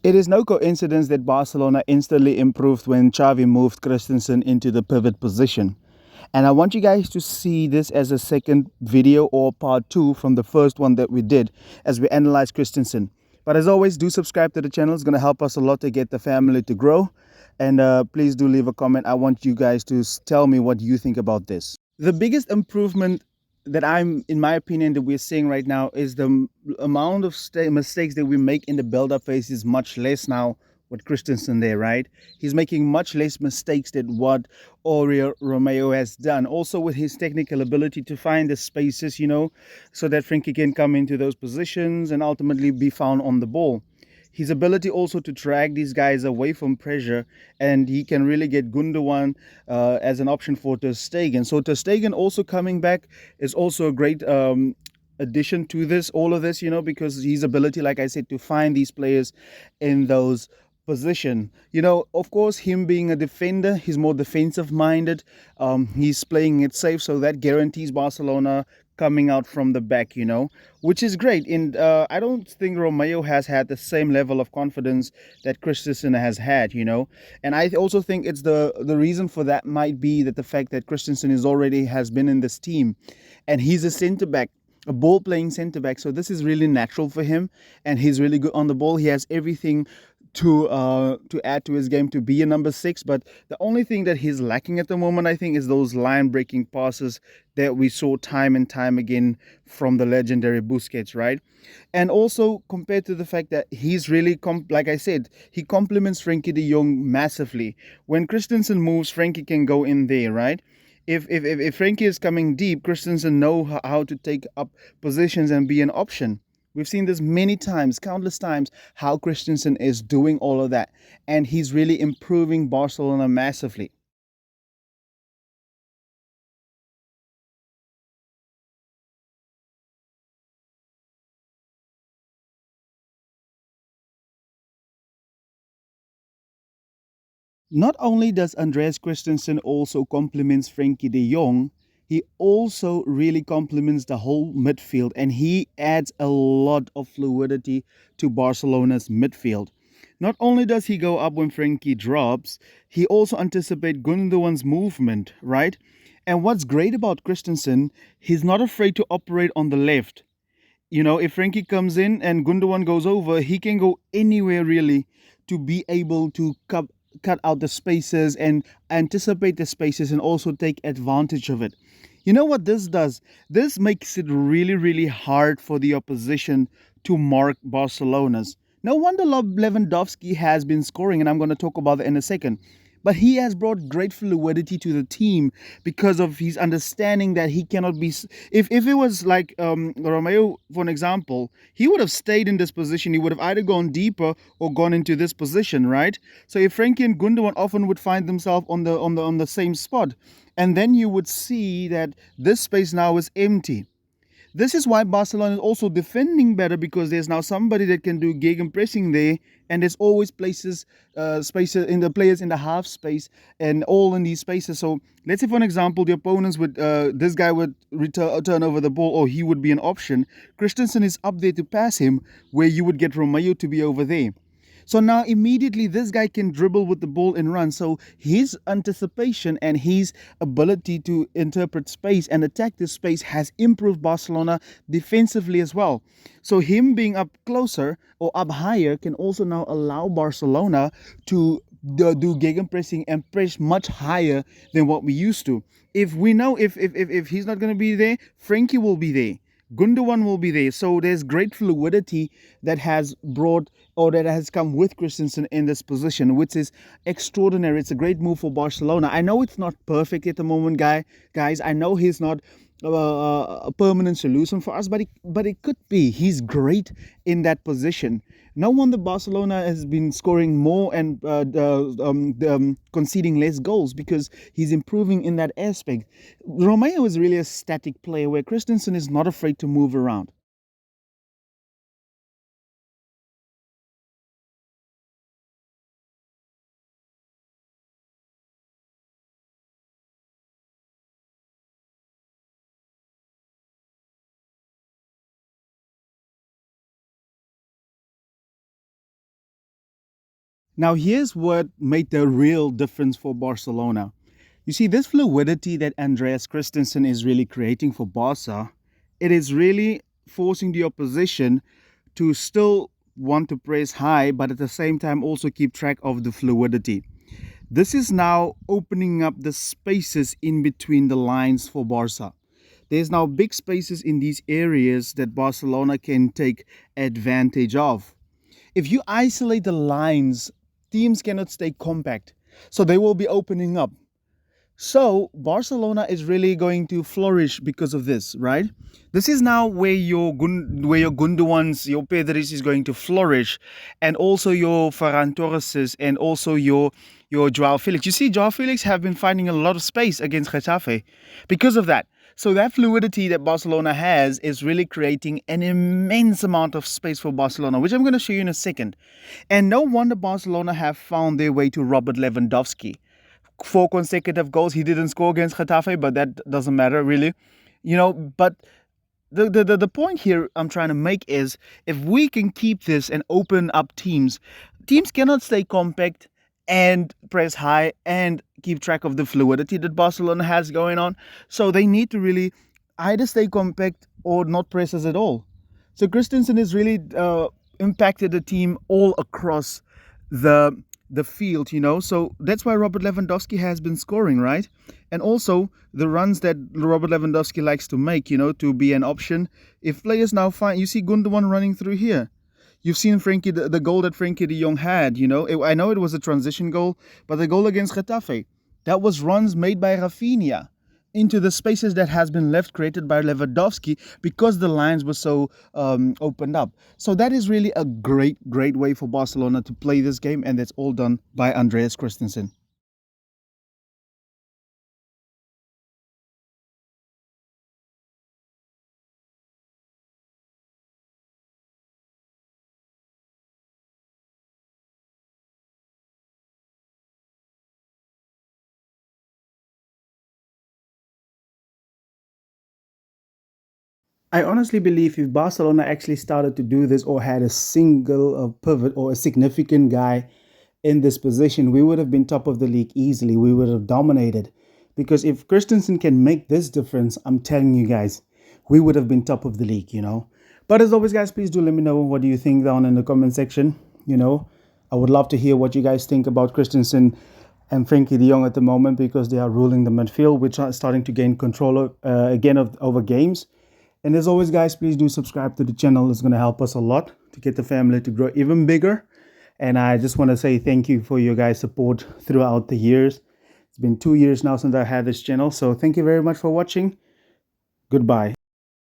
It is no coincidence that Barcelona instantly improved when Xavi moved Christensen into the pivot position. And I want you guys to see this as a second video or part two from the first one that we did as we analyze Christensen. But as always, do subscribe to the channel. It's going to help us a lot to get the family to grow. And please do leave a comment. I want you guys to tell me what you think about this. The biggest improvement that in my opinion, that we're seeing right now is the amount of mistakes that we make in the build-up phase is much less now with Christensen there, right? He's making much less mistakes than what Oriol Romeo has done. Also with his technical ability to find the spaces, so that Frenkie can come into those positions and ultimately be found on the ball. His ability also to drag these guys away from pressure, and he can really get Gundogan as an option for Ter Stegen. So Ter Stegen also coming back is also a great addition to all of this, because his ability, like I said, to find these players in those position. Of course, him being a defender, he's more defensive minded. He's playing it safe, so that guarantees Barcelona coming out from the back, which is great. And I don't think Romeo has had the same level of confidence that Christensen has had, And I also think it's the reason for that might be that the fact that Christensen has been in this team, and he's a centre back, a ball playing centre back. So this is really natural for him, and he's really good on the ball. He has everything to add to his game to be a number 6, but the only thing that he's lacking at the moment, I think, is those line breaking passes that we saw time and time again from the legendary Busquets, right? And also compared to the fact that he's really like I said, he complements Frenkie de Jong massively. When Christensen moves, Frenkie can go in there, right? If Frenkie is coming deep, Christensen know how to take up positions and be an option. We've seen this many times, countless times, how Christensen is doing all of that. And he's really improving Barcelona massively. Not only does Andreas Christensen also complements Frenkie de Jong, he also really complements the whole midfield, and he adds a lot of fluidity to Barcelona's midfield. Not only does he go up when Frenkie drops, he also anticipates Gundogan's movement, right? And what's great about Christensen, he's not afraid to operate on the left. If Frenkie comes in and Gundogan goes over, he can go anywhere really to be able to cut out the spaces and anticipate the spaces and also take advantage of it. You know what this does? This makes it really, really hard for the opposition to mark Barcelona's. No wonder Lewandowski has been scoring, and I'm going to talk about that in a second. But he has brought great fluidity to the team because of his understanding that he cannot be. If it was like Romeo, for an example, he would have stayed in this position. He would have either gone deeper or gone into this position, right? So if Frenkie and Gundogan often would find themselves on the same spot, and then you would see that this space now is empty. This is why Barcelona is also defending better, because there's now somebody that can do gegenpressing there, and there's always spaces in the players in the half space and all in these spaces. So let's say, for an example, the opponents would, this guy would turn over the ball, or he would be an option. Christensen is up there to pass him, where you would get Romeo to be over there. So now immediately this guy can dribble with the ball and run. So his anticipation and his ability to interpret space and attack this space has improved Barcelona defensively as well. So him being up closer or up higher can also now allow Barcelona to do gegenpressing and press much higher than what we used to. If we know if he's not going to be there, Frenkie will be there. Gundogan will be there. So there's great fluidity that has brought, or that has come with Christensen in this position, which is extraordinary. It's a great move for Barcelona. I know it's not perfect at the moment, guys. I know he's not a permanent solution for us, but it could be. He's great in that position. No wonder Barcelona has been scoring more and conceding less goals, because he's improving in that aspect. Romeo is really a static player, where Christensen is not afraid to move around. Now, here's what made the real difference for Barcelona. You see, this fluidity that Andreas Christensen is really creating for Barca, it is really forcing the opposition to still want to press high, but at the same time also keep track of the fluidity. This is now opening up the spaces in between the lines for Barca. There's now big spaces in these areas that Barcelona can take advantage of. If you isolate the lines, teams cannot stay compact. So they will be opening up. So Barcelona is really going to flourish because of this, right? This is now where your Gundogan's, your Pedris is going to flourish, and also your Ferran Torreses, and also your Joao Felix. You see, Joao Felix have been finding a lot of space against Getafe because of that. So that fluidity that Barcelona has is really creating an immense amount of space for Barcelona, which I'm going to show you in a second. And no wonder Barcelona have found their way to Robert Lewandowski. 4 consecutive goals. He didn't score against Getafe, but that doesn't matter really. But the point here I'm trying to make is if we can keep this and open up teams cannot stay compact and press high and keep track of the fluidity that Barcelona has going on. So they need to really either stay compact or not press us at all. So Christensen has really impacted the team all across the field. So that's why Robert Lewandowski has been scoring, right? And also the runs that Robert Lewandowski likes to make, to be an option. If players now find, you see Gundogan running through here. You've seen Frankie, the goal that Frankie de Jong had, I know it was a transition goal, but the goal against Getafe, that was runs made by Rafinha into the spaces that has been left created by Lewandowski because the lines were so opened up. So that is really a great way for Barcelona to play this game, and that's all done by Andreas Christensen. I honestly believe if Barcelona actually started to do this or had a single pivot or a significant guy in this position, we would have been top of the league easily. We would have dominated. Because if Christensen can make this difference, I'm telling you guys, we would have been top of the league. But as always, guys, please do let me know what do you think down in the comment section. I would love to hear what you guys think about Christensen and Frankie de Jong at the moment because they are ruling the midfield, which are starting to gain control again over games. And as always, guys, please do subscribe to the channel. It's going to help us a lot to get the family to grow even bigger. And I just want to say thank you for your guys' support throughout the years. It's been 2 years now since I had this channel. So thank you very much for watching. Goodbye.